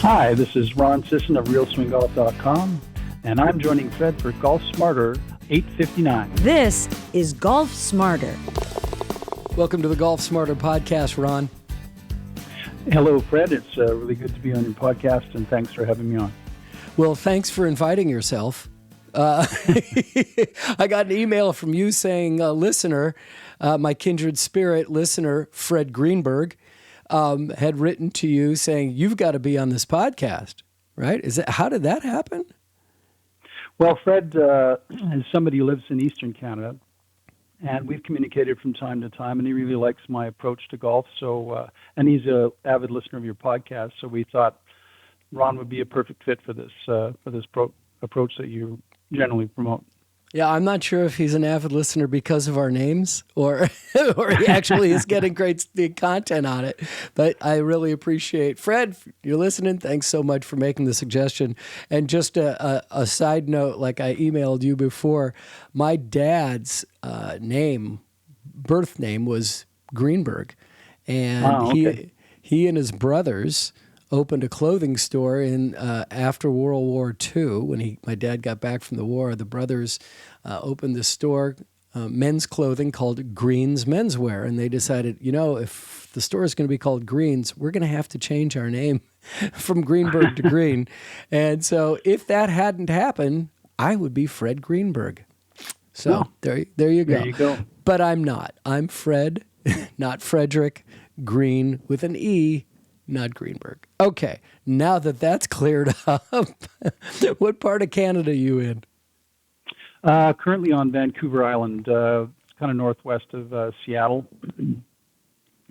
Hi, this is Ron Sisson of RealSwingGolf.com, and I'm joining Fred for Golf Smarter 859. This is Golf Smarter. Welcome to the Golf Smarter podcast, Ron. Hello, Fred. It's really good to be on your podcast, and thanks for having me on. Well, thanks for inviting yourself. I got an email from you saying a listener, my kindred spirit listener, Fred Greenberg, had written to you saying, you've got to be on this podcast, right? How did that happen? Well, Fred is somebody who lives in Eastern Canada, and we've communicated from time to time, and he really likes my approach to golf. So, and he's an avid listener of your podcast, so we thought Ron would be a perfect fit for this approach that you generally promote. Yeah, I'm not sure if he's an avid listener because of our names or he actually is getting great content on it. But I really appreciate Fred, you're listening. Thanks so much for making the suggestion. And just a side note, like I emailed you before, my dad's birth name was Greenberg. And he and his brothers opened a clothing store in after World War II. When my dad got back from the war, the brothers opened this store, men's clothing called Green's Menswear, and they decided, if the store is going to be called Green's, we're going to have to change our name from Greenberg to Green. And so, if that hadn't happened, I would be Fred Greenberg. So there you go. There you go. But I'm not. I'm Fred, not Frederick Green with an E. Not Greenberg. Okay, now that's cleared up, what part of Canada are you in? Currently on Vancouver Island, it's kind of northwest of Seattle, and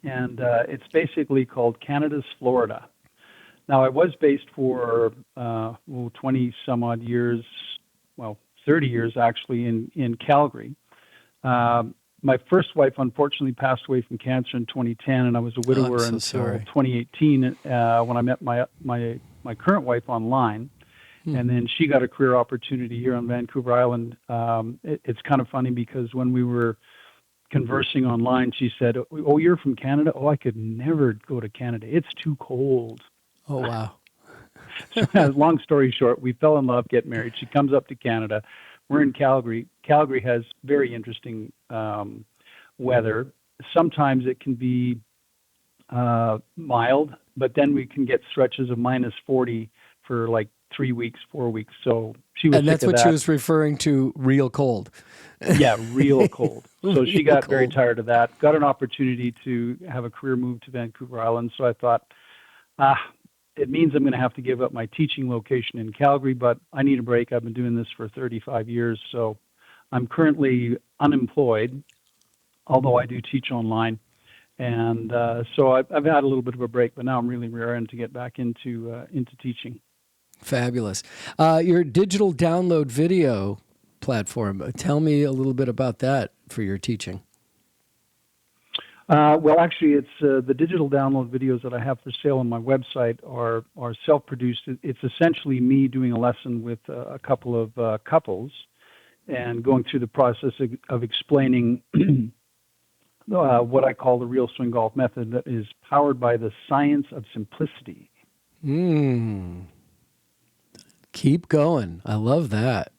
it's basically called Canada's Florida. Now, I was based for 20 some odd years, 30 years actually, in Calgary. My first wife, unfortunately, passed away from cancer in 2010, and I was a widower until 2018 when I met my current wife online. And then she got a career opportunity here on Vancouver Island. It's kind of funny because when we were conversing online, she said, "Oh, you're from Canada? Oh, I could never go to Canada. It's too cold." Oh, wow. So, long story short, we fell in love, get married. She comes up to Canada. We're in Calgary. Calgary has very interesting weather. Sometimes it can be mild, but then we can get stretches of minus 40 for like 3 weeks, 4 weeks. So she was and that's sick of what that. She was referring to, real cold. Yeah, real cold. So she got very tired of that. Got an opportunity to have a career move to Vancouver Island. So I thought, it means I'm going to have to give up my teaching location in Calgary, but I need a break. I've been doing this for 35 years, so I'm currently unemployed, although I do teach online. And so I've had a little bit of a break, but now I'm really raring to get back into teaching. Fabulous. Your digital download video platform, tell me a little bit about that for your teaching. Well, actually, it's the digital download videos that I have for sale on my website are self-produced. It's essentially me doing a lesson with a couple of couples and going through the process of explaining what I call the Real Swing Golf method that is powered by the science of simplicity. Keep going. I love that.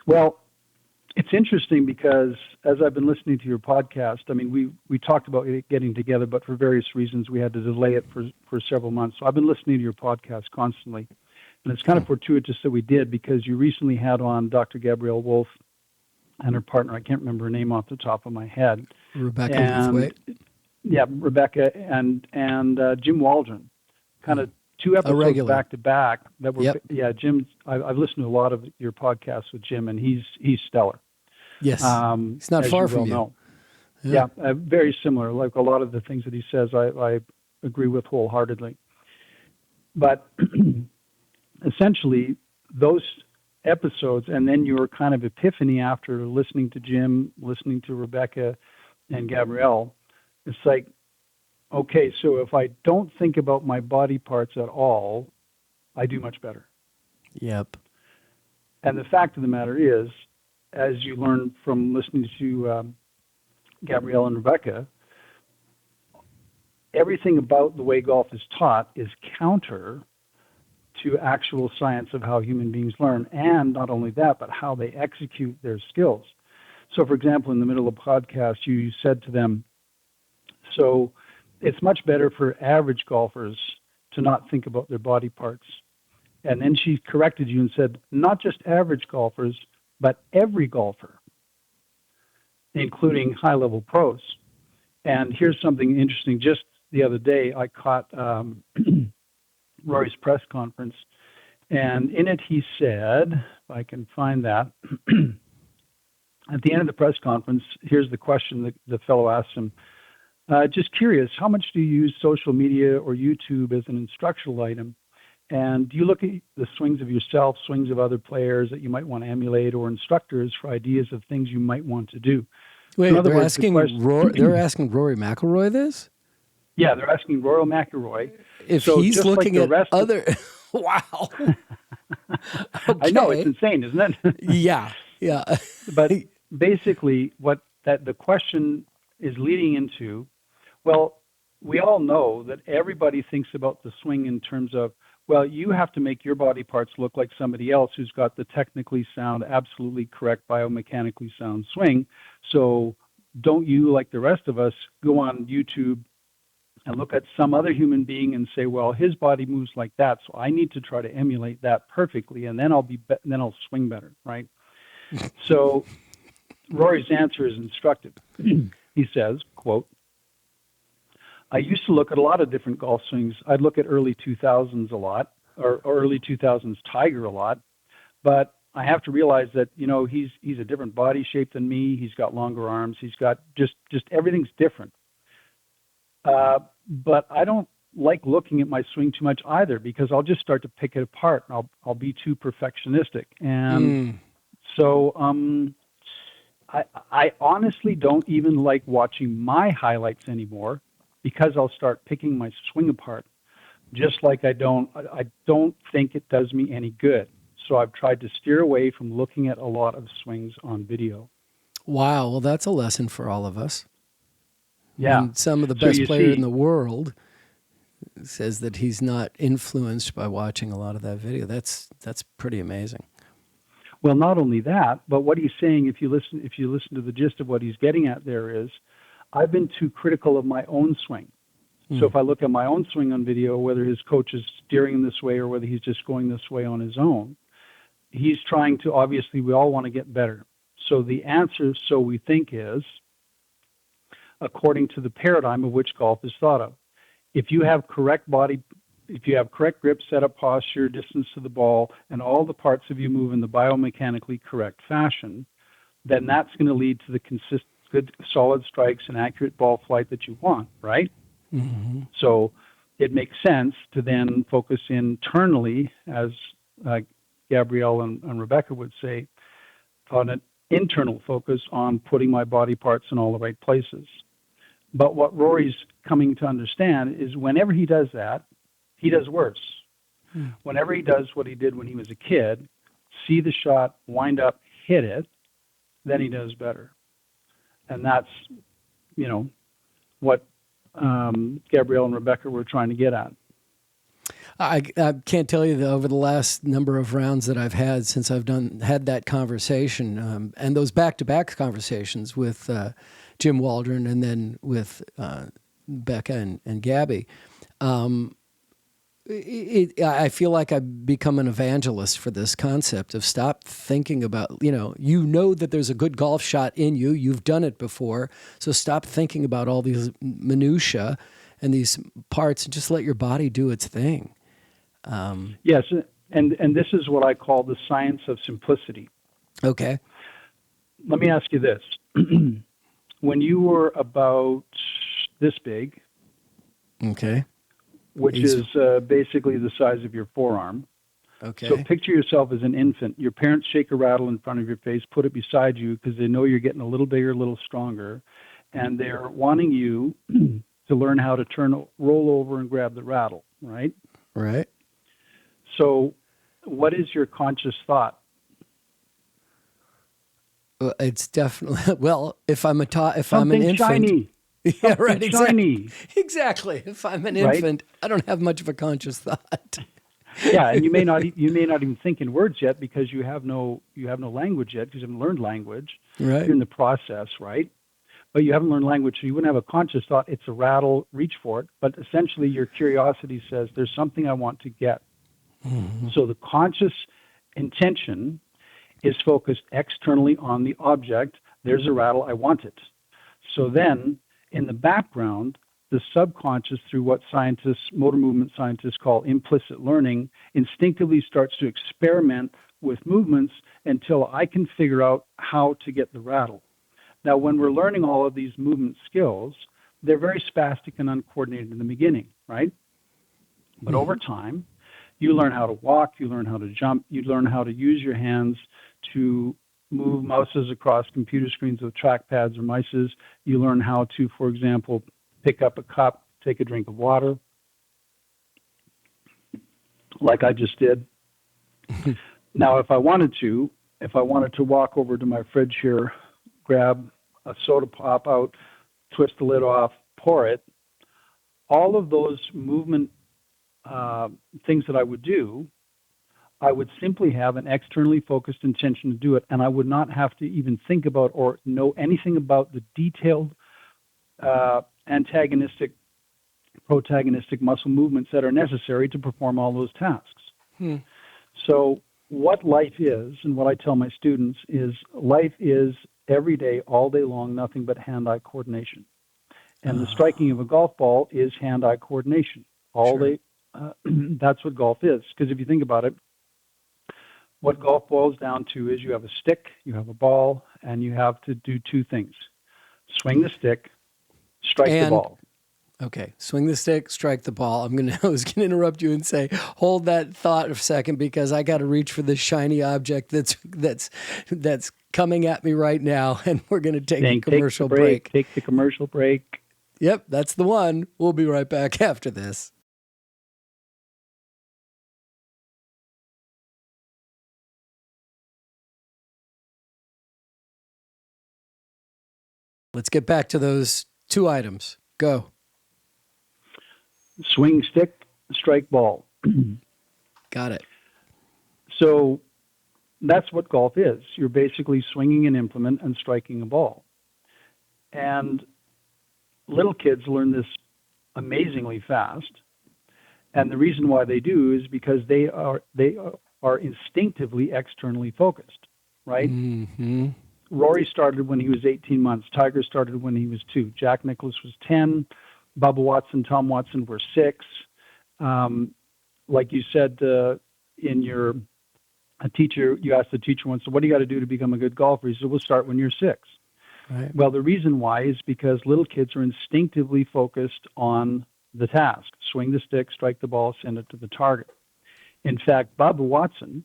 Well, it's interesting because as I've been listening to your podcast, I mean, we talked about it getting together, but for various reasons we had to delay it for several months. So I've been listening to your podcast constantly. And it's kind of fortuitous that we did because you recently had on Dr. Gabrielle Wolf and her partner. I can't remember her name off the top of my head. Rebecca. Yeah, Rebecca and Jim Waldron. Kind of two episodes back to back that were Jim. I've listened to a lot of your podcasts with Jim, and he's stellar. Yes, he's not far from you. Yeah, very similar. Like a lot of the things that he says, I agree with wholeheartedly. But essentially, those episodes, and then your kind of epiphany after listening to Jim, listening to Rebecca and Gabrielle, it's like, okay, so if I don't think about my body parts at all, I do much better. Yep. And the fact of the matter is, as you learn from listening to Gabrielle and Rebecca, everything about the way golf is taught is counter to actual science of how human beings learn, and not only that, but how they execute their skills. So, for example, in the middle of the podcast, you said to them, so it's much better for average golfers to not think about their body parts. And then she corrected you and said, not just average golfers, but every golfer, including high-level pros. And here's something interesting. Just the other day, I caught Rory's press conference, and in it he said, if I can find that, at the end of the press conference, here's the question that the fellow asked him. Just curious, how much do you use social media or YouTube as an instructional item? And do you look at the swings of yourself, swings of other players that you might want to emulate, or instructors for ideas of things you might want to do? Wait, they're asking Rory McIlroy this? Yeah, they're asking Rory McIlroy. If he's looking at other... Wow. Okay. I know, it's insane, isn't it? Yeah. But basically, what that the question is leading into, well, we all know that everybody thinks about the swing in terms of, well, you have to make your body parts look like somebody else who's got the technically sound, absolutely correct, biomechanically sound swing. So don't you, like the rest of us, go on YouTube and look at some other human being and say, well, his body moves like that, so I need to try to emulate that perfectly, and then then I'll swing better, right? So Rory's answer is instructive. He says, quote, I used to look at a lot of different golf swings. I'd look at early 2000s a lot, or early 2000s Tiger a lot, but I have to realize that, he's a different body shape than me. He's got longer arms. He's got just everything's different. But I don't like looking at my swing too much either, because I'll just start to pick it apart, and I'll be too perfectionistic. And so I honestly don't even like watching my highlights anymore, because I'll start picking my swing apart. Just like I don't think it does me any good. So I've tried to steer away from looking at a lot of swings on video. Wow. Well, that's a lesson for all of us. Yeah. And some of the best players in the world says that he's not influenced by watching a lot of that video. That's pretty amazing. Well, not only that, but what he's saying, if you listen to the gist of what he's getting at there is, I've been too critical of my own swing. So if I look at my own swing on video, whether his coach is steering him this way or whether he's just going this way on his own, he's trying to, obviously, we all want to get better. So the answer, so we think, is according to the paradigm of which golf is thought of. If you have correct grip, setup, posture, distance to the ball, and all the parts of you move in the biomechanically correct fashion, then that's going to lead to the consistent, good, solid strikes and accurate ball flight that you want, right? Mm-hmm. So it makes sense to then focus internally, as Gabrielle and Rebecca would say, on an internal focus on putting my body parts in all the right places. But what Rory's coming to understand is whenever he does that, he does worse. Whenever he does what he did when he was a kid, see the shot, wind up, hit it, then he does better. And that's, what Gabrielle and Rebecca were trying to get at. I can't tell you that over the last number of rounds that I've had since I've had that conversation, and those back-to-back conversations with Jim Waldron and then with Becca and Gabby, I feel like I've become an evangelist for this concept of stop thinking about, that there's a good golf shot in you. You've done it before. So stop thinking about all these minutia and these parts and just let your body do its thing. Yes, and this is what I call the science of simplicity. Okay. Let me ask you this. When you were about this big, okay, which is basically the size of your forearm. Okay. So picture yourself as an infant. Your parents shake a rattle in front of your face, put it beside you because they know you're getting a little bigger, a little stronger, and they're wanting you to learn how to roll over and grab the rattle, right? Right. So what is your conscious thought? It's definitely, well, if I'm an infant, shiny. Yeah, right. Something shiny, Exactly. If I'm an right? infant, I don't have much of a conscious thought. Yeah, and you may not even think in words yet because you have no language yet because you haven't learned language. Right. You're in the process, right? But you haven't learned language, so you wouldn't have a conscious thought. It's a rattle, reach for it. But essentially, your curiosity says there's something I want to get. Mm-hmm. So the conscious intention is focused externally on the object. There's a rattle, I want it. So then, in the background, the subconscious, through what scientists, motor movement scientists call implicit learning, instinctively starts to experiment with movements until I can figure out how to get the rattle. Now, when we're learning all of these movement skills, they're very spastic and uncoordinated in the beginning, right? But over time, you learn how to walk, you learn how to jump, you learn how to use your hands to move mouses across computer screens with trackpads or mices. You learn how to, for example, pick up a cup, take a drink of water, like I just did. Now, if I wanted to walk over to my fridge here, grab a soda pop out, twist the lid off, pour it, all of those movement things that I would do, I would simply have an externally focused intention to do it, and I would not have to even think about or know anything about the detailed antagonistic, protagonistic muscle movements that are necessary to perform all those tasks. So what life is, and what I tell my students is life is every day, all day long, nothing but hand-eye coordination. And the striking of a golf ball is hand-eye coordination. All Sure. day, that's what golf is. Because if you think about it, what golf boils down to is you have a stick, you have a ball, and you have to do two things. Swing the stick, strike the And ball. okay, swing the stick, strike the ball. I was gonna interrupt you and say, hold that thought a second because I got to reach for this shiny object that's coming at me right now, and we're gonna take a commercial break. Take the commercial break. Yep, that's the one. We'll be right back after this. Let's get back to those two items. Go. Swing stick, strike ball. Got it. So that's what golf is. You're basically swinging an implement and striking a ball. And little kids learn this amazingly fast. And the reason why they do is because they are instinctively externally focused, right? Mm-hmm. Rory started when he was 18 months. Tiger started when he was 2. Jack Nicklaus was 10. Bubba Watson, Tom Watson were 6. Like you said in your teacher, you asked the teacher once, so what do you got to do to become a good golfer? He said, we'll start when you're 6. Right. Well, the reason why is because little kids are instinctively focused on the task. Swing the stick, strike the ball, send it to the target. In fact, Bubba Watson,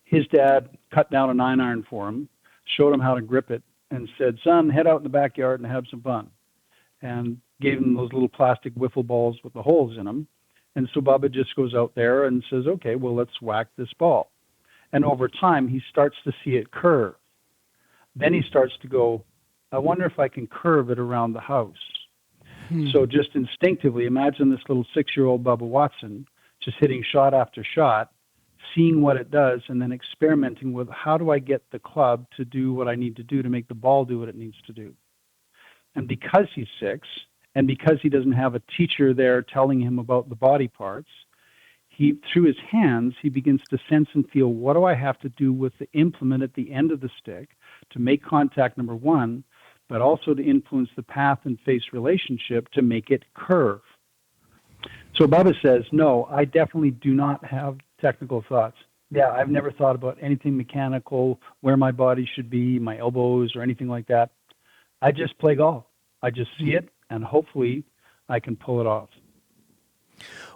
his dad cut down a 9-iron for him, showed him how to grip it, and said, son, head out in the backyard and have some fun. And gave him those little plastic wiffle balls with the holes in them. And so Bubba just goes out there and says, okay, well, let's whack this ball. And over time, he starts to see it curve. Then he starts to go, I wonder if I can curve it around the house. So just instinctively, imagine this little 6-year-old Bubba Watson just hitting shot after shot, seeing what it does, and then experimenting with how do I get the club to do what I need to do to make the ball do what it needs to do. And because he's 6, and because he doesn't have a teacher there telling him about the body parts, he, through his hands, he begins to sense and feel, what do I have to do with the implement at the end of the stick to make contact, number one, but also to influence the path and face relationship to make it curve. So Bubba says, no, I definitely do not have technical thoughts. Yeah, I've never thought about anything mechanical, where my body should be, my elbows, or anything like that. I just play golf. I just see it, and hopefully I can pull it off.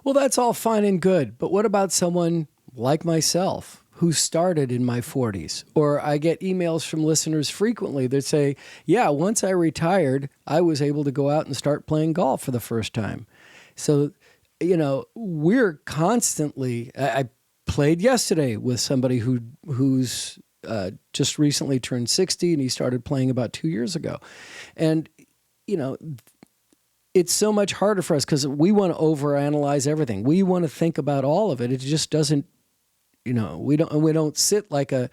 Well, that's all fine and good. But what about someone like myself who started in my 40s? Or I get emails from listeners frequently that say, yeah, once I retired, I was able to go out and start playing golf for the first time. So, we're constantly, I played yesterday with somebody who's just recently turned 60, and he started playing about 2 years ago. And it's so much harder for us because we want to overanalyze everything. We want to think about all of it. It just doesn't, we don't sit like a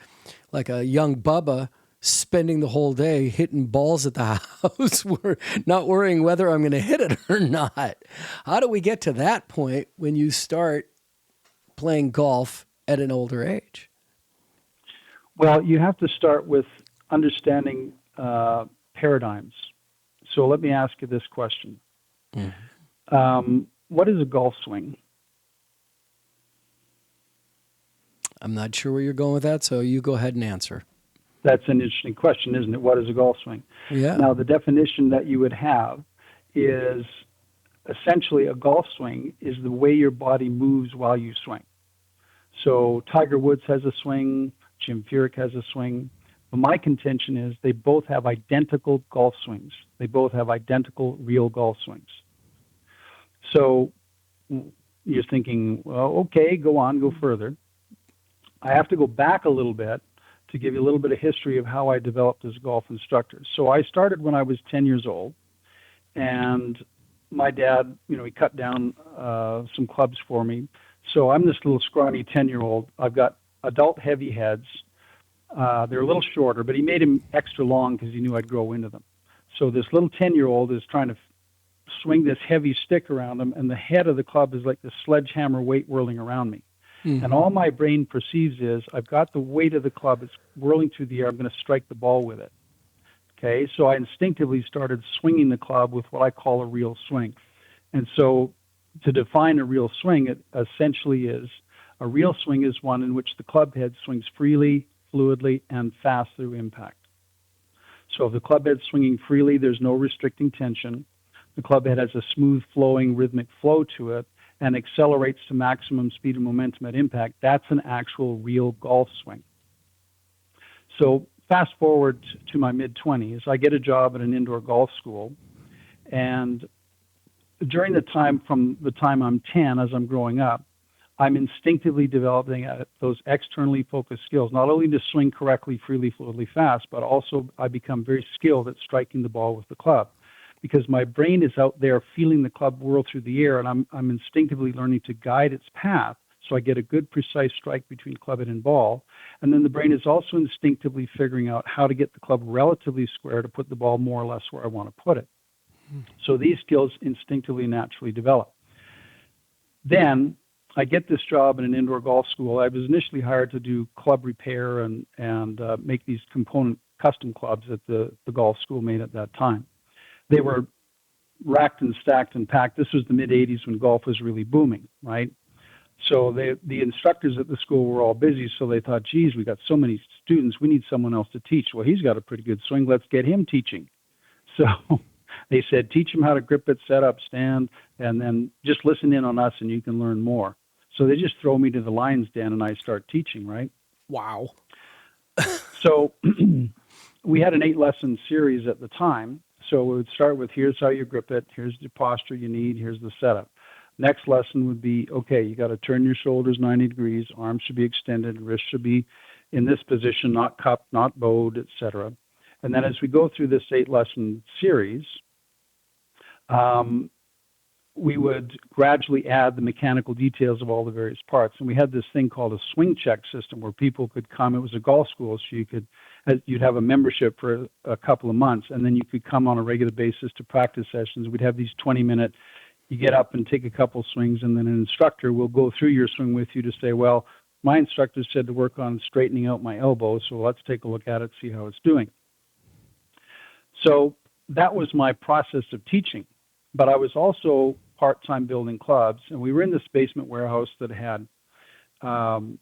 young Bubba spending the whole day hitting balls at the house. We're not worrying whether I'm going to hit it or not. How do we get to that point when you start playing golf at an older age? Well, you have to start with understanding paradigms. So let me ask you this question. What is a golf swing? I'm not sure where you're going with that, so you go ahead and answer. That's an interesting question, isn't it? What is a golf swing? Yeah. Now, the definition that you would have is essentially a golf swing is the way your body moves while you swing. So Tiger Woods has a swing, Jim Furyk has a swing. But my contention is they both have identical golf swings. They both have identical real golf swings. So you're thinking, well, okay, go on, go further. I have to go back a little bit to give you a little bit of history of how I developed as a golf instructor. So I started when I was 10 years old, and my dad, he cut down some clubs for me. So I'm this little scrawny 10-year-old. I've got adult heavy heads. They're a little shorter, but he made them extra long because he knew I'd grow into them. So this little 10-year-old is trying to swing this heavy stick around him, and the head of the club is like the sledgehammer weight whirling around me. Mm-hmm. And all my brain perceives is I've got the weight of the club. It's whirling through the air. I'm going to strike the ball with it. Okay, so I instinctively started swinging the club with what I call a real swing. And so to define a real swing, it essentially is a real swing is one in which the club head swings freely, fluidly, and fast through impact. So if the club head's swinging freely, there's no restricting tension. The club head has a smooth, flowing, rhythmic flow to it and accelerates to maximum speed and momentum at impact. That's an actual real golf swing. So fast forward to my mid-20s, I get a job at an indoor golf school. And during the time, from the time I'm 10, as I'm growing up, I'm instinctively developing those externally focused skills, not only to swing correctly, freely, fluidly, fast, but also I become very skilled at striking the ball with the club because my brain is out there feeling the club whirl through the air, and I'm instinctively learning to guide its path so I get a good, precise strike between club head and ball. And then the brain is also instinctively figuring out how to get the club relatively square to put the ball more or less where I want to put it. So these skills instinctively, naturally develop. Then I get this job in an indoor golf school. I was initially hired to do club repair and make these component custom clubs that the golf school made at that time. They were racked and stacked and packed. This was the mid-'80s when golf was really booming, right? So the instructors at the school were all busy, so they thought, geez, we got so many students, we need someone else to teach. Well, he's got a pretty good swing. Let's get him teaching. So they said, teach him how to grip it, set up, stand, and then just listen in on us and you can learn more. So they just throw me to the lion's den and I start teaching, right? Wow. So we had an 8-lesson series at the time. So we would start with, here's how you grip it, here's the posture you need, here's the setup. Next lesson would be, okay, you got to turn your shoulders 90 degrees, arms should be extended, wrists should be in this position, not cupped, not bowed, etc. And then as we go through this 8-lesson series, we would gradually add the mechanical details of all the various parts. And we had this thing called a swing check system where people could come. It was a golf school, so you'd have a membership for a couple of months, and then you could come on a regular basis to practice sessions. We'd have these 20-minute, you get up and take a couple swings, and then an instructor will go through your swing with you to say, well, my instructor said to work on straightening out my elbow, so let's take a look at it, see how it's doing. So that was my process of teaching. But I was also part-time building clubs, and we were in this basement warehouse that had 8-foot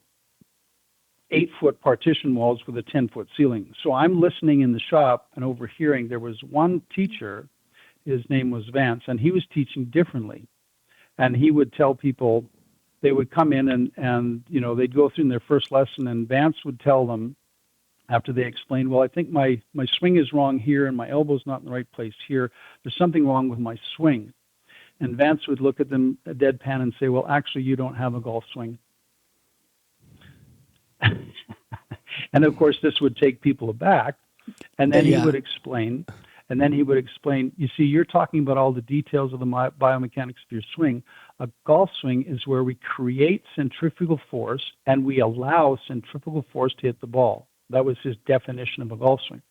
partition walls with a 10-foot ceiling. So I'm listening in the shop and overhearing. There was one teacher, his name was Vance, and he was teaching differently. And he would tell people, they would come in and they'd go through in their first lesson, and Vance would tell them, after they explained, well, I think my swing is wrong here and my elbow's not in the right place here. There's something wrong with my swing. And Vance would look at them deadpan and say, well, actually, you don't have a golf swing. And, of course, this would take people aback. And then he would explain. And then he would explain, you see, you're talking about all the details of the biomechanics of your swing. A golf swing is where we create centrifugal force and we allow centrifugal force to hit the ball. That was his definition of a golf swing.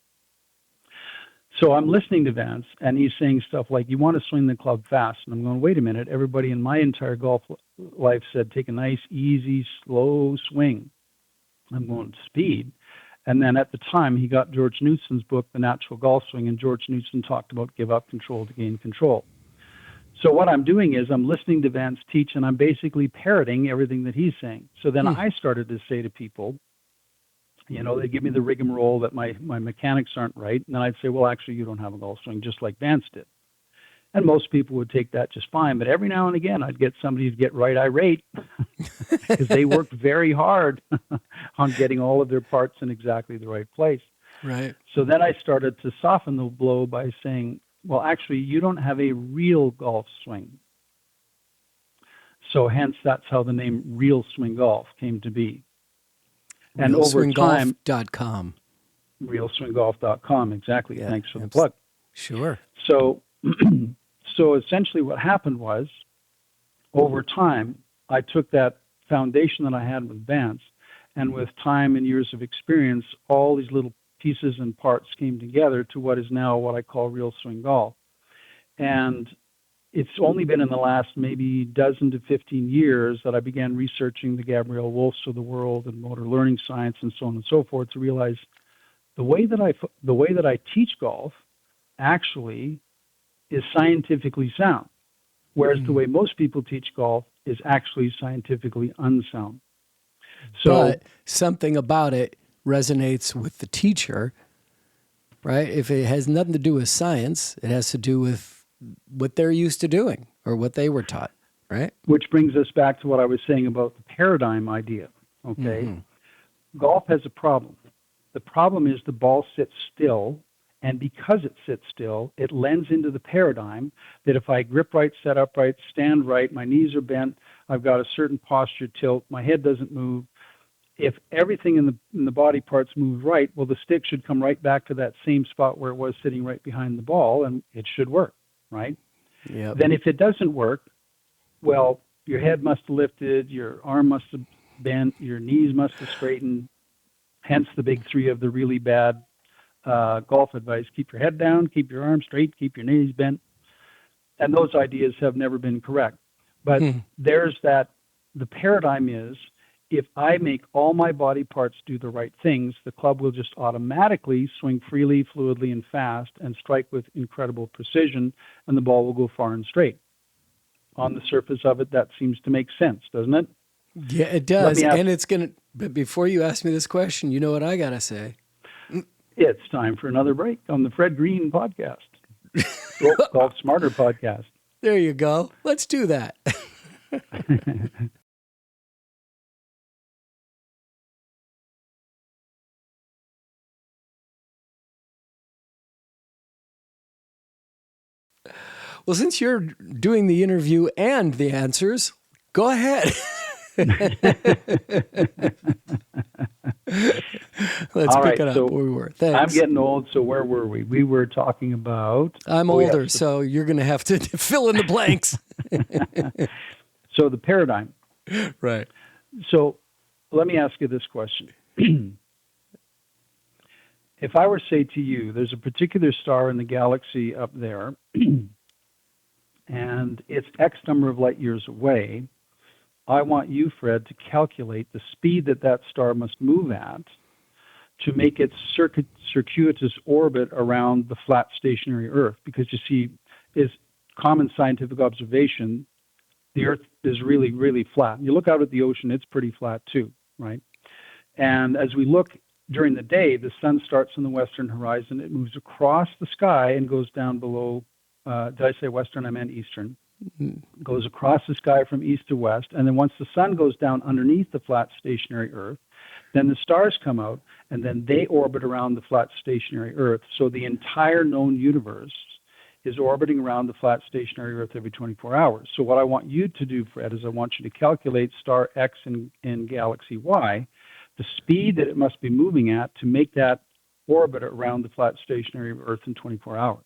So I'm listening to Vance, and he's saying stuff like, you want to swing the club fast. And I'm going, wait a minute. Everybody in my entire golf life said, take a nice, easy, slow swing. I'm going, speed. And then at the time, he got George Knudsen's book, The Natural Golf Swing, and George Knudsen talked about give up control to gain control. So what I'm doing is I'm listening to Vance teach, and I'm basically parroting everything that he's saying. So then I started to say to people, you know, they give me the rigmarole that my mechanics aren't right. And then I'd say, well, actually, you don't have a golf swing, just like Vance did. And most people would take that just fine. But every now and again, I'd get somebody to get right irate because they worked very hard on getting all of their parts in exactly the right place. Right. So then I started to soften the blow by saying, well, actually, you don't have a real golf swing. So hence, that's how the name Real Swing Golf came to be. And over time, RealSwingGolf.com. RealSwingGolf.com, exactly. Yeah, thanks for the plug. Sure. So, so essentially what happened was, over time, I took that foundation that I had with Vance, and with time and years of experience, all these little pieces and parts came together to what is now what I call Real Swing Golf. And it's only been in the last maybe dozen to 15 years that I began researching the Gabrielle Wolfs of the world and motor learning science and so on and so forth to realize the way that I teach golf actually is scientifically sound, whereas the way most people teach golf is actually scientifically unsound. So, but something about it resonates with the teacher, right? If it has nothing to do with science, it has to do with what they're used to doing or what they were taught, right? Which brings us back to what I was saying about the paradigm idea, okay? Golf has a problem. The problem is the ball sits still, and because it sits still, it lends into the paradigm that if I grip right, set up right, stand right, my knees are bent, I've got a certain posture tilt, my head doesn't move. If everything in the body parts move right, well, the stick should come right back to that same spot where it was sitting right behind the ball, and it should work, right? Yep. Then if it doesn't work, well, your head must have lifted, your arm must have bent, your knees must have straightened, hence the big three of the really bad golf advice. Keep your head down, keep your arms straight, keep your knees bent. And those ideas have never been correct. But there's that, the paradigm is, if I make all my body parts do the right things, the club will just automatically swing freely, fluidly, and fast and strike with incredible precision, and the ball will go far and straight. On the surface of it, that seems to make sense, doesn't it? Yeah, it does. And it's going to, but before you ask me this question, you know what I got to say? It's time for another break on the Fred Green podcast, Golf Smarter podcast. There you go. Let's do that. Well, since you're doing the interview and the answers, go ahead. Let's pick it up where we were. Thanks. I'm getting old, so where were we? We were talking about... I'm older, so you're going to have to fill in the blanks. So the paradigm. Right. So let me ask you this question. If I were to say to you, there's a particular star in the galaxy up there, and it's X number of light years away, I want you, Fred, to calculate the speed that that star must move at to make its circuitous orbit around the flat stationary Earth. Because you see, is common scientific observation, the Earth is really, really flat. You look out at the ocean, it's pretty flat too, right? And as we look during the day, the sun starts on the western horizon, it moves across the sky and goes down below. Did I say western? I meant eastern. Goes across the sky from east to west, and then once the sun goes down underneath the flat stationary Earth, then the stars come out, and then they orbit around the flat stationary Earth. So the entire known universe is orbiting around the flat stationary Earth every 24 hours. So what I want you to do, Fred, is I want you to calculate star X in galaxy Y, the speed that it must be moving at to make that orbit around the flat stationary Earth in 24 hours.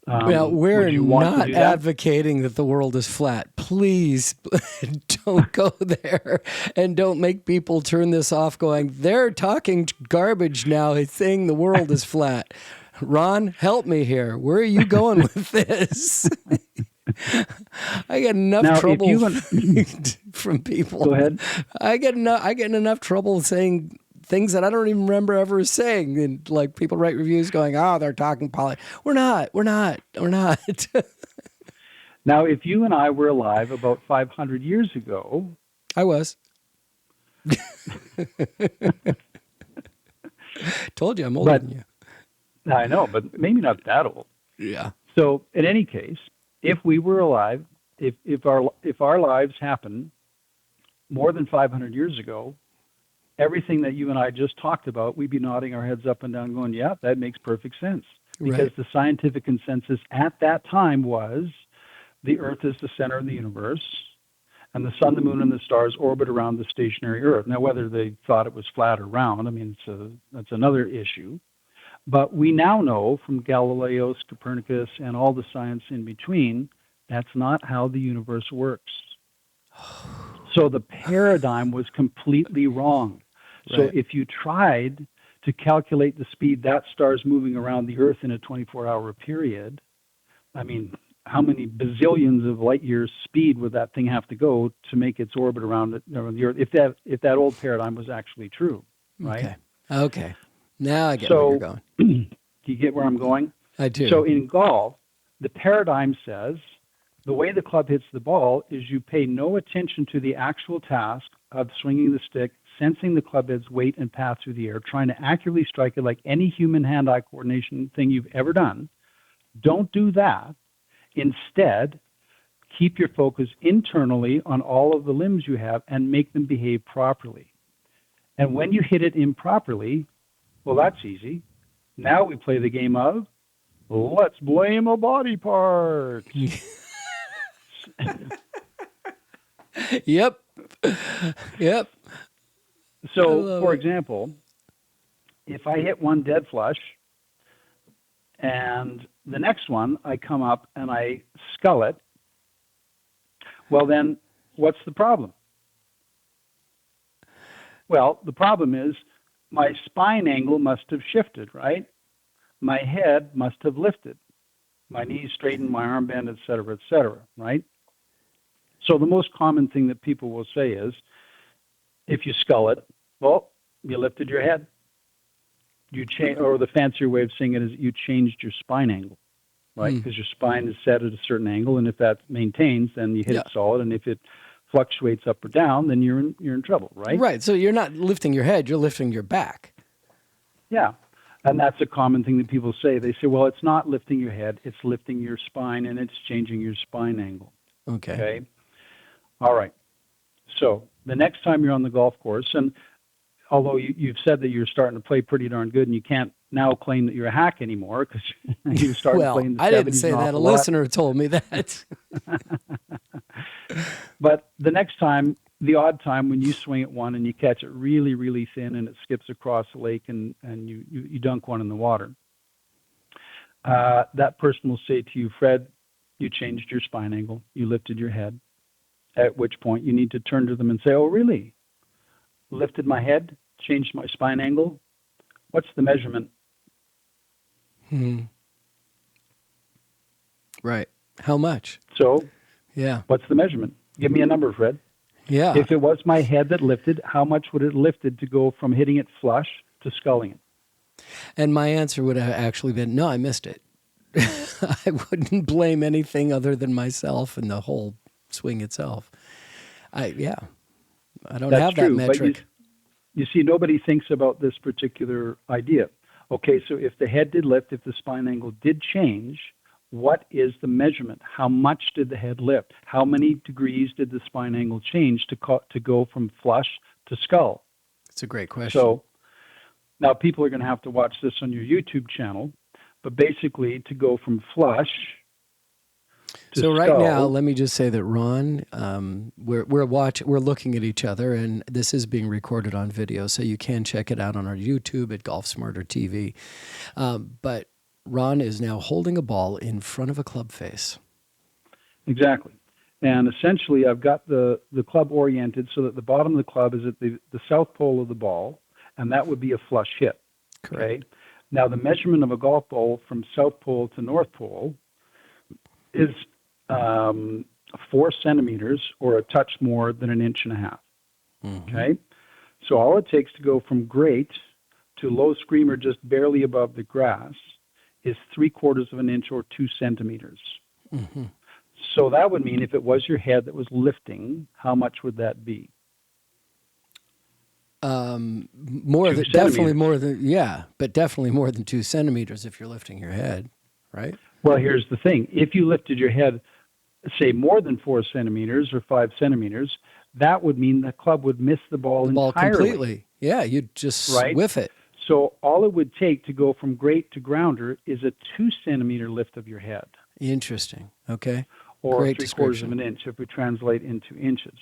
Well, we're Would you want to not do that? advocating that the world is flat. Please don't go there and don't make people turn this off going, they're talking garbage now, saying the world is flat. Ron, help me here. Where are you going with this? I get enough Now, if trouble you from people. go ahead. I get in enough trouble saying things that I don't even remember ever saying. And like people write reviews going, oh, they're talking We're not. Now, if you and I were alive about 500 years ago, I was. Told you I'm older than you. I know, but maybe not that old. Yeah. So, in any case, if we were alive, if our lives happened more than 500 years ago, everything that you and I just talked about, we'd be nodding our heads up and down, going, "Yeah, that makes perfect sense." Because Right. the scientific consensus at that time was the Earth is the center of the universe, and the sun, the moon, and the stars orbit around the stationary Earth. Now, whether they thought it was flat or round, I mean, that's another issue. But we now know from Galileo, Copernicus, and all the science in between, that's not how the universe works. So the paradigm was completely wrong. So Right. if you tried to calculate the speed that star's moving around the Earth in a 24-hour period, I mean, how many bazillions of light years speed would that thing have to go to make its orbit around the Earth? If that old paradigm was actually true, right? Okay. Now I get where you're going. Do you get where I'm going? I do. So in golf, the paradigm says the way the club hits the ball is you pay no attention to the actual task of swinging the stick, sensing the club head's weight and path through the air, trying to accurately strike it like any human hand-eye coordination thing you've ever done. Don't do that. Instead, keep your focus internally on all of the limbs you have and make them behave properly. And when you hit it improperly, well, that's easy. Now we play the game of let's blame a body part. Yep. So, for example, if I hit one dead flush and the next one I come up and I scull it, well, then what's the problem? Well, the problem is my spine angle must have shifted, right? My head must have lifted. My knees straightened, my arm bent, et cetera, right? So the most common thing that people will say is, if you scull it, well, you lifted your head. You or the fancier way of saying it is you changed your spine angle, right? Because your spine is set at a certain angle, and if that maintains, then you hit it solid, and if it fluctuates up or down, then you're in trouble, right? Right. So you're not lifting your head, you're lifting your back. Yeah. And that's a common thing that people say. They say, well, it's not lifting your head, it's lifting your spine, and it's changing your spine angle. Okay. All right. So the next time you're on the golf course, and although you've said that you're starting to play pretty darn good, and you can't now claim that you're a hack anymore because you started playing the 70s. I didn't say that. A listener told me that. But the next time, the odd time when you swing at one and you catch it really, really thin and it skips across the lake and you dunk one in the water, that person will say to you, Fred, you changed your spine angle. You lifted your head. At which point you need to turn to them and say, oh, really? Lifted my head, changed my spine angle. What's the measurement? Right. How much? So, yeah. What's the measurement? Give me a number, Fred. Yeah. If it was my head that lifted, how much would it lifted to go from hitting it flush to sculling it? And my answer would have actually been, no, I missed it. I wouldn't blame anything other than myself and the whole swing itself. I don't have that metric. But you see, nobody thinks about this particular idea. Okay, so if the head did lift, if the spine angle did change, what is the measurement? How much did the head lift? How many degrees did the spine angle change to go from flush to skull? It's a great question. So now people are going to have to watch this on your YouTube channel, but basically to go from flush to So right now, skull. let me just say that Ron, we're looking at each other, and this is being recorded on video, so you can check it out on our YouTube at Golf Smarter TV. But Ron is now holding a ball in front of a club face. Exactly. And essentially, I've got the club oriented so that the bottom of the club is at the south pole of the ball, and that would be a flush hit. Correct. Okay. Now, the measurement of a golf ball from south pole to north pole is 4 centimeters or a touch more than 1.5 inches. Okay. So all it takes to go from great to low screamer just barely above the grass is 3/4 inch or 2 centimeters. So that would mean if it was your head that was lifting, how much would that be? More 2 than definitely centimeters. more than but definitely more than 2 centimeters if you're lifting your head, right? Well, here's the thing. If you lifted your head, say more than 4 centimeters or 5 centimeters, that would mean the club would miss the ball The ball entirely. completely. Yeah, you'd just Right? whiff it. So all it would take to go from great to grounder is a 2 centimeter lift of your head, Interesting. Okay. or Great 3/4 description. inch if we translate into inches.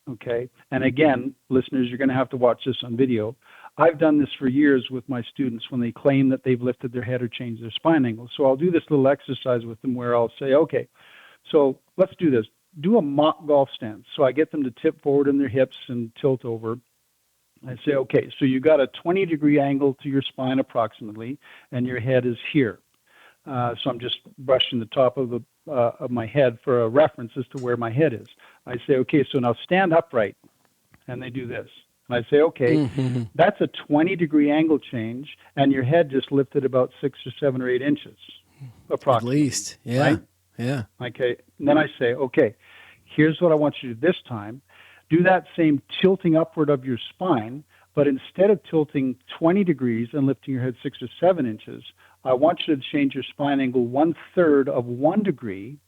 Okay. And again, listeners, you're going to have to watch this on video. I've done this for years with my students when they claim that they've lifted their head or changed their spine angle. So I'll do this little exercise with them where I'll say, okay, so let's do this. Do a mock golf stance. So I get them to tip forward in their hips and tilt over. I say, okay, so you got a 20-degree angle to your spine approximately, and your head is here. So I'm just brushing the top of my head for a reference as to where my head is. I say, okay, so now stand upright, and they do this. And I say, okay, that's a 20-degree angle change, and your head just lifted about 6 or 7 or 8 inches, At approximately. least. Yeah. Right? Yeah. Okay. And then I say, okay, here's what I want you to do this time. Do that same tilting upward of your spine, but instead of tilting 20 degrees and lifting your head 6 or 7 inches, I want you to change your spine angle 1/3 of 1 degree,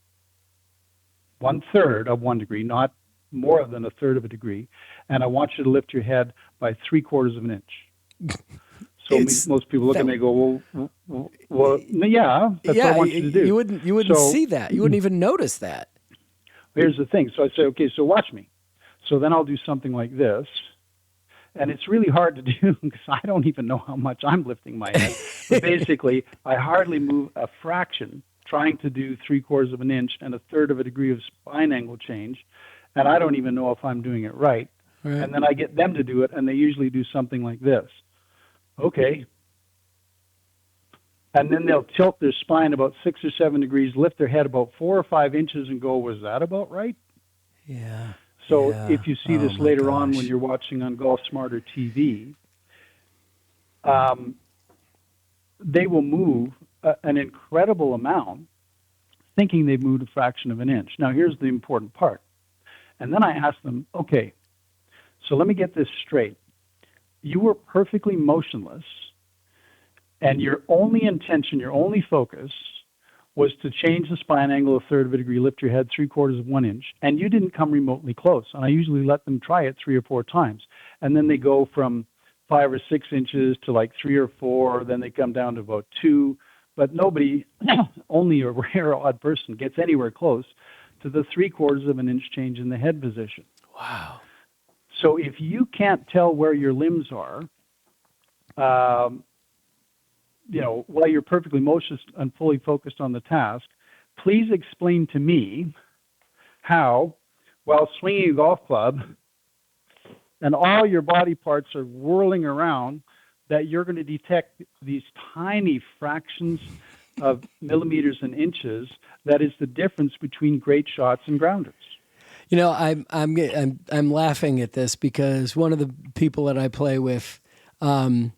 1/3 of 1 degree, not more than 1/3 of a degree, and I want you to lift your head by 3/4 of an inch. So most people look at me and go, well, yeah, that's what I want you to do. You wouldn't So- see that. You wouldn't even notice that. Here's the thing. So I say, okay, so watch me. So then I'll do something like this. And it's really hard to do because I don't even know how much I'm lifting my head. But basically, I hardly move a fraction trying to do 3/4 of an inch and 1/3 of a degree of spine angle change. And I don't even know if I'm doing it right. Right. And then I get them to do it, and they usually do something like this. Okay. And then they'll tilt their spine about 6 or 7 degrees, lift their head about 4 or 5 inches, and go, was that about right? Yeah. So Yeah. if you see Oh this my later on gosh. when you're watching on Golf Smarter TV, they will move an incredible amount thinking they've moved a fraction of an inch. Now, here's the important part. And then I ask them, okay, so let me get this straight. You were perfectly motionless, and your only intention, your only focus was to change the spine angle 1/3 of a degree, lift your head 3/4 of 1 inch, and you didn't come remotely close. And I usually let them try it 3 or 4 times. And then they go from 5 or 6 inches to like 3 or 4, then they come down to about 2. But nobody, only a rare odd person, gets anywhere close to the 3/4 of an inch change in the head position. Wow. So if you can't tell where your limbs are, while you're perfectly motionless and fully focused on the task, please explain to me how, while swinging a golf club and all your body parts are whirling around, that you're going to detect these tiny fractions of millimeters and inches. That is the difference between great shots and grounders. You know, I'm laughing at this because one of the people that I play with, I'm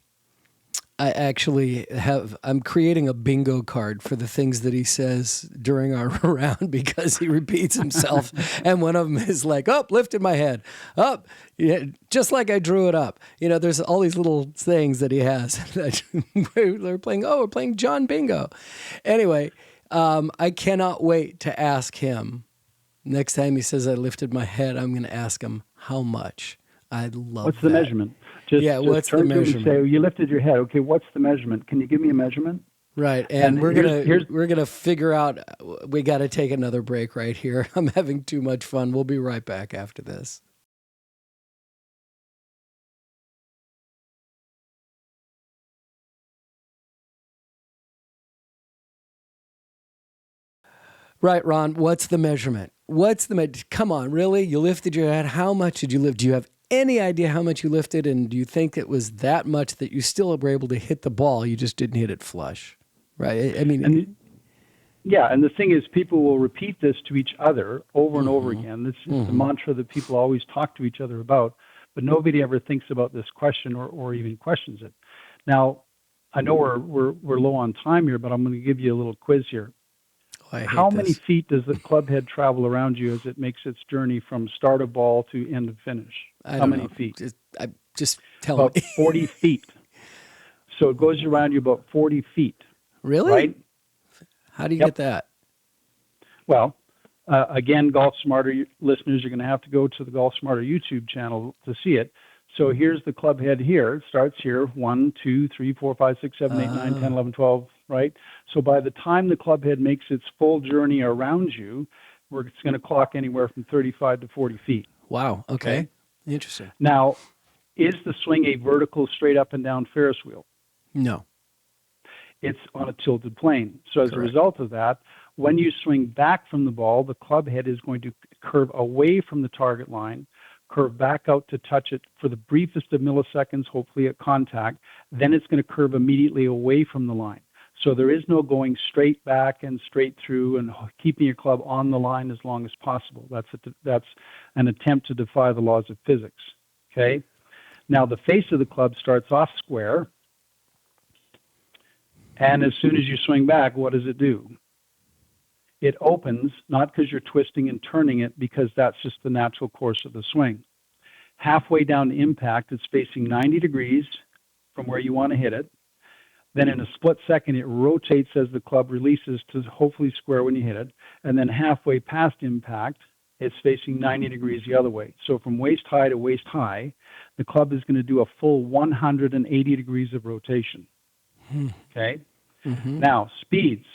creating a bingo card for the things that he says during our round because he repeats himself. And one of them is like, up, lifted my head, up, yeah, just like I drew it up. You know, there's all these little things that he has. We're playing John Bingo. Anyway, I cannot wait to ask him. Next time he says I lifted my head, I'm going to ask him how much. I love What's the that. measurement? Just what's the turn to him and measurement? say, you lifted your head. Okay, what's the measurement? Can you give me a measurement? Right, and here's we're gonna figure out. We got to take another break right here. I'm having too much fun. We'll be right back after this. Right, Ron. What's the measurement? Come on, really? You lifted your head. How much did you lift? Do you have any idea how much you lifted? And do you think it was that much that you still were able to hit the ball? You just didn't hit it flush, right? I mean, and the thing is, people will repeat this to each other over and over again. This is the mantra that people always talk to each other about, but nobody ever thinks about this question or even questions it. Now, I know we're low on time here, but I'm going to give you a little quiz here. How many feet does the club head travel around you as it makes its journey from start of ball to end of finish? How many feet? Just tell about me. 40 feet. So it goes around you about 40 feet. Really? Right? How do you get that? Well, again, Golf Smarter listeners, you're going to have to go to the Golf Smarter YouTube channel to see it. So here's the club head here. It starts here, 1, 2, 3, 4, 5, 6, 7, 8, 9, 10, 11, 12, right? So by the time the club head makes its full journey around you, it's going to clock anywhere from 35 to 40 feet. Wow. Okay. Interesting. Now, is the swing a vertical, straight up and down Ferris wheel? No. It's on a tilted plane. So as a result of that, when you swing back from the ball, the club head is going to curve away from the target line, curve back out to touch it for the briefest of milliseconds, hopefully at contact. Then it's going to curve immediately away from the line. So there is no going straight back and straight through and keeping your club on the line as long as possible. That's an attempt to defy the laws of physics. Okay. Now the face of the club starts off square, and as soon as you swing back, what does it do? It opens, not because you're twisting and turning it, because that's just the natural course of the swing. Halfway down to impact, it's facing 90 degrees from where you want to hit it. Then in a split second, it rotates as the club releases to hopefully square when you hit it. And then halfway past impact, it's facing 90 degrees the other way. So from waist high to waist high, the club is going to do a full 180 degrees of rotation. Okay? Now, speeds.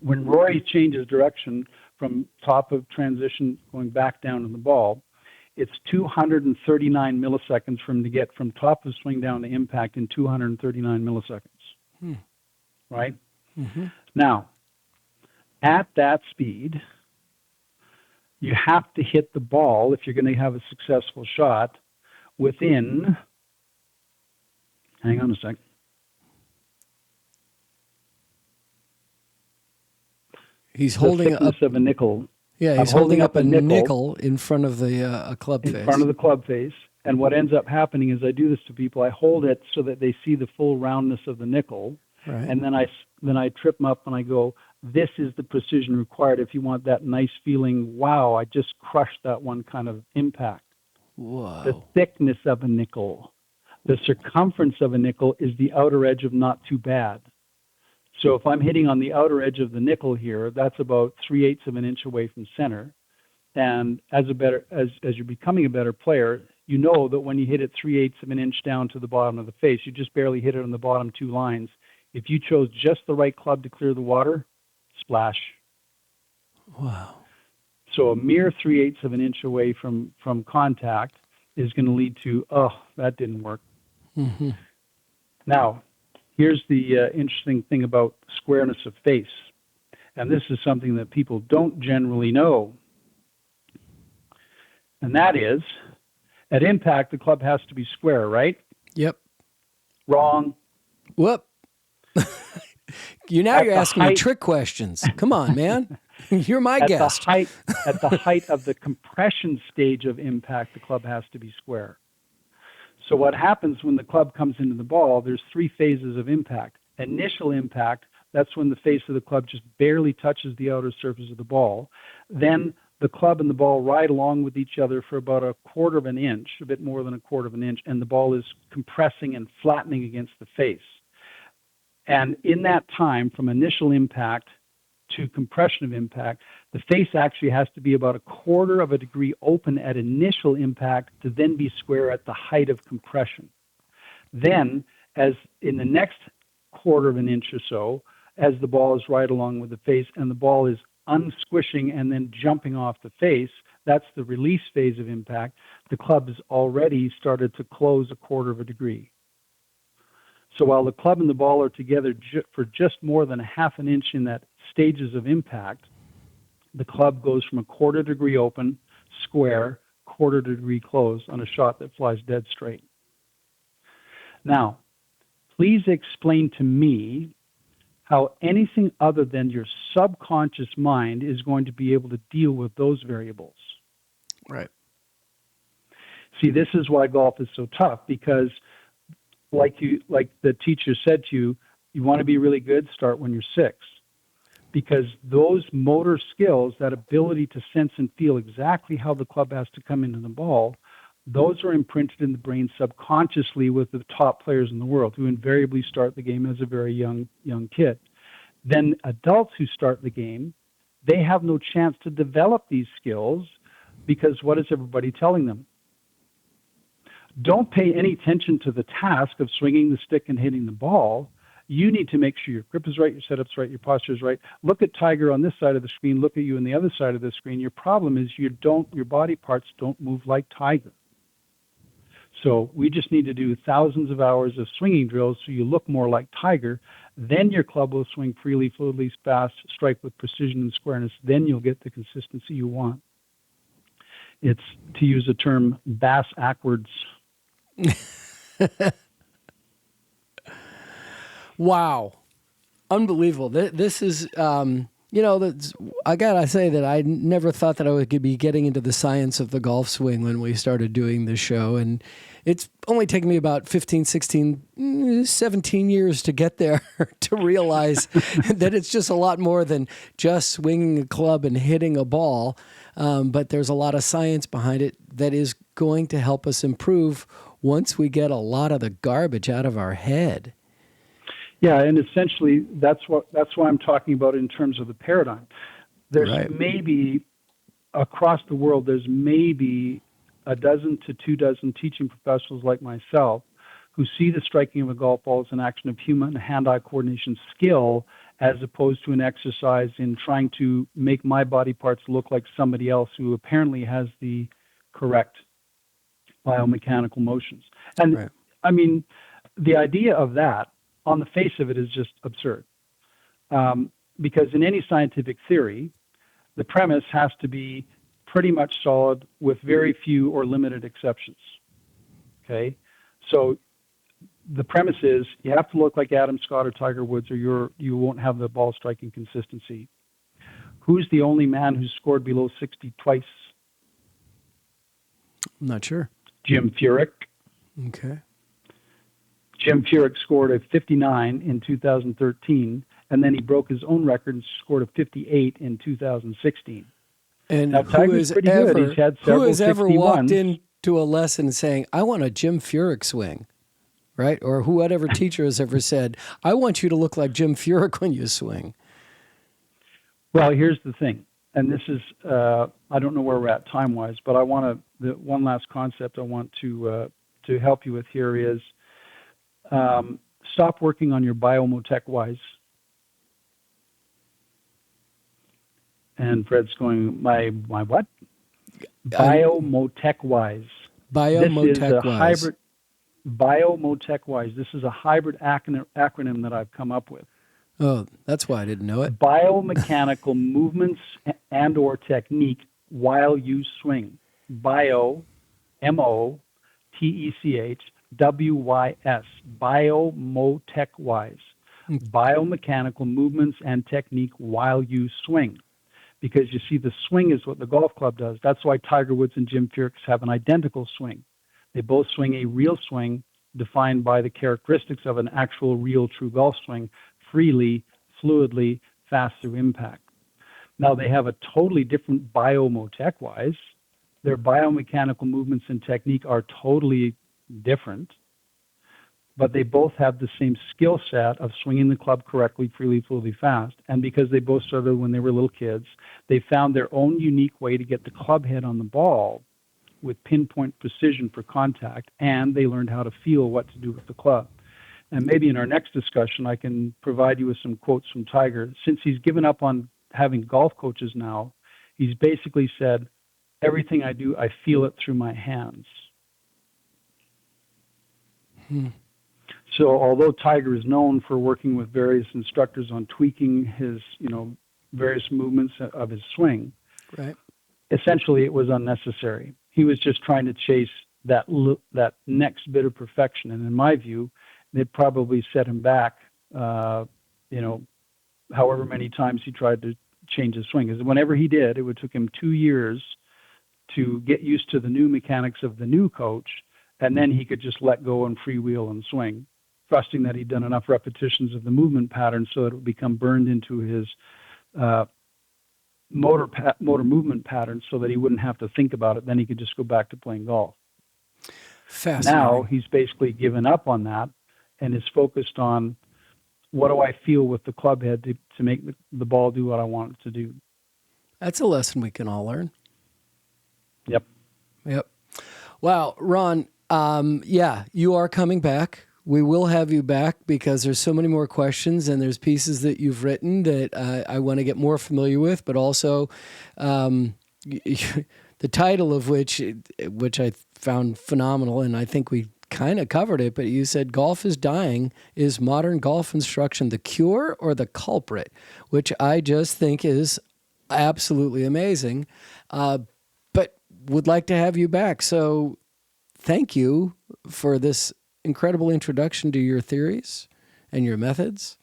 When Rory changes direction from top of transition going back down in the ball, it's 239 milliseconds for him to get from top of swing down to impact in 239 milliseconds. Right? Now, at that speed, you have to hit the ball, if you're going to have a successful shot, within, hang on a sec. He's holding up of a nickel. Yeah, he's holding up a nickel in front of the a club face. In front of the club face. And what ends up happening is I do this to people. I hold it so that they see the full roundness of the nickel. Right. And then I trip them up and I go, this is the precision required if you want that nice feeling, wow, I just crushed that one kind of impact. Whoa. The thickness of a nickel. The circumference of a nickel is the outer edge of not too bad. So if I'm hitting on the outer edge of the nickel here, that's about 3/8 of an inch away from center. And as you're becoming a better player, you know that when you hit it 3/8 of an inch down to the bottom of the face, you just barely hit it on the bottom two lines. If you chose just the right club to clear the water, splash. Wow. So a mere 3/8 of an inch away from contact is going to lead to, oh, that didn't work. Now, here's the interesting thing about squareness of face. And this is something that people don't generally know. And that is, at impact, the club has to be square, right? Yep. Wrong. Whoop. You're asking me trick questions. Come on, man. You're my guest. At the height of the compression stage of impact, the club has to be square. So what happens when the club comes into the ball, there's 3 phases of impact. Initial impact, that's when the face of the club just barely touches the outer surface of the ball. Then the club and the ball ride along with each other for about 1/4 of an inch, a bit more than 1/4 of an inch, and the ball is compressing and flattening against the face. And in that time, from initial impact to compression of impact, the face actually has to be about 1/4 of a degree open at initial impact to then be square at the height of compression. Then, as in the next quarter of an inch or so as the ball is right along with the face, and the ball is unsquishing and then jumping off the face. That's the release phase of impact. The club has already started to close a quarter of a degree. So while the club and the ball are together for just more than a half an inch in that stages of impact, the club goes from a quarter degree open, square, quarter degree close on a shot that flies dead straight. Now, please explain to me how anything other than your subconscious mind is going to be able to deal with those variables. Right. See, this is why golf is so tough, because like the teacher said to you, you want to be really good, start when you're 6. Because those motor skills, that ability to sense and feel exactly how the club has to come into the ball, those are imprinted in the brain subconsciously with the top players in the world who invariably start the game as a very young kid. Then adults who start the game, they have no chance to develop these skills because what is everybody telling them? Don't pay any attention to the task of swinging the stick and hitting the ball. You need to make sure your grip is right, your setup's right, your posture is right. Look at Tiger on this side of the screen, look at you on the other side of the screen. Your problem is your body parts don't move like Tiger. So we just need to do thousands of hours of swinging drills so you look more like Tiger. Then your club will swing freely, fluidly, fast, strike with precision and squareness. Then you'll get the consistency you want. It's, to use a term, bass backwards. Wow. Unbelievable. This is, I got to say that I never thought that I would be getting into the science of the golf swing when we started doing this show. And it's only taken me about 15, 16, 17 years to get there to realize that it's just a lot more than just swinging a club and hitting a ball. But there's a lot of science behind it that is going to help us improve once we get a lot of the garbage out of our head. Yeah, and essentially that's why I'm talking about in terms of the paradigm. There's maybe across the world, there's maybe a dozen to 2 dozen teaching professionals like myself who see the striking of a golf ball as an action of human hand-eye coordination skill as opposed to an exercise in trying to make my body parts look like somebody else who apparently has the correct biomechanical motions. And I mean, the idea of that, on the face of it, is just absurd. Because in any scientific theory, the premise has to be pretty much solid with very few or limited exceptions. Okay? So the premise is you have to look like Adam Scott or Tiger Woods or you won't have the ball striking consistency. Who's the only man who's scored below 60 twice? I'm not sure. Jim Furyk. Okay. Jim Furyk scored a 59 in 2013, and then he broke his own record and scored a 58 in 2016. And now, who has ever walked into a lesson saying, I want a Jim Furyk swing, right? Or whatever teacher has ever said, I want you to look like Jim Furyk when you swing. Well, here's the thing, and this is, I don't know where we're at time-wise, but the one last concept I want to help you with here is, stop working on your biomotech-wise. And Fred's going, my what? Biomotech-wise. Biomotech-wise. Biomotech-wise. This is a hybrid acronym that I've come up with. Oh, that's why I didn't know it. Biomechanical movements and or technique while you swing. Bio, M-O-T-E-C-H, W-Y-S, biomotech-wise, biomechanical movements and technique while you swing. Because you see, the swing is what the golf club does. That's why Tiger Woods and Jim Furyk have an identical swing. They both swing a real swing defined by the characteristics of an actual, real, true golf swing, freely, fluidly, fast through impact. Now, they have a totally different biomotech-wise. Their biomechanical movements and technique are totally different, but they both have the same skill set of swinging the club correctly, freely, fluidly, fast. And because they both started when they were little kids, they found their own unique way to get the club head on the ball with pinpoint precision for contact, and they learned how to feel what to do with the club. And maybe in our next discussion, I can provide you with some quotes from Tiger. Since he's given up on having golf coaches now, he's basically said, everything I do, I feel it through my hands. So although Tiger is known for working with various instructors on tweaking his, various movements of his swing, right, essentially it was unnecessary. He was just trying to chase that next bit of perfection. And in my view, it probably set him back, however many times he tried to change his swing. Because whenever he did, it would took him 2 years to get used to the new mechanics of the new coach, and then he could just let go and freewheel and swing, trusting that he'd done enough repetitions of the movement pattern so that it would become burned into his motor movement pattern so that he wouldn't have to think about it. Then he could just go back to playing golf. Fascinating. Now he's basically given up on that and is focused on, what do I feel with the club head to make the ball do what I want it to do. That's a lesson we can all learn. Yep. Wow, Ron, you are coming back. We will have you back because there's so many more questions and there's pieces that you've written that I want to get more familiar with, but also the title of which I found phenomenal, and I think we kind of covered it, but you said Golf is Dying. Is modern golf instruction the cure or the culprit? Which I just think is absolutely amazing, but would like to have you back. So thank you for this incredible introduction to your theories and your methods.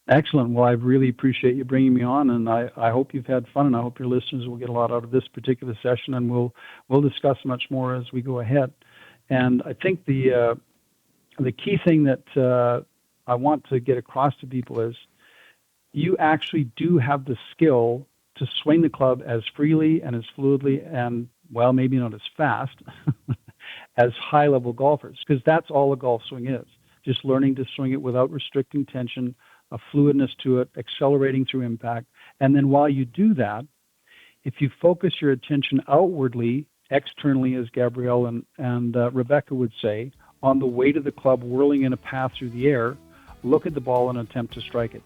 Excellent. Well, I really appreciate you bringing me on, and I hope you've had fun, and I hope your listeners will get a lot out of this particular session, and we'll discuss much more as we go ahead. And I think the key thing that I want to get across to people is you actually do have the skill to swing the club as freely and as fluidly and, well, maybe not as fast as high-level golfers, because that's all a golf swing is, just learning to swing it without restricting tension, a fluidness to it, accelerating through impact. And then while you do that, if you focus your attention outwardly, externally, as Gabrielle and Rebecca would say, on the weight of the club whirling in a path through the air, look at the ball and attempt to strike it.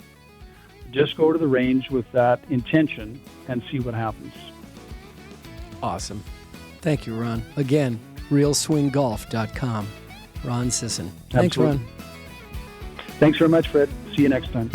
Just go to the range with that intention and see what happens. Awesome. Thank you, Ron. Again, realswinggolf.com. Ron Sisson. Thanks, Absolutely. Ron. Thanks very much, Fred. See you next time.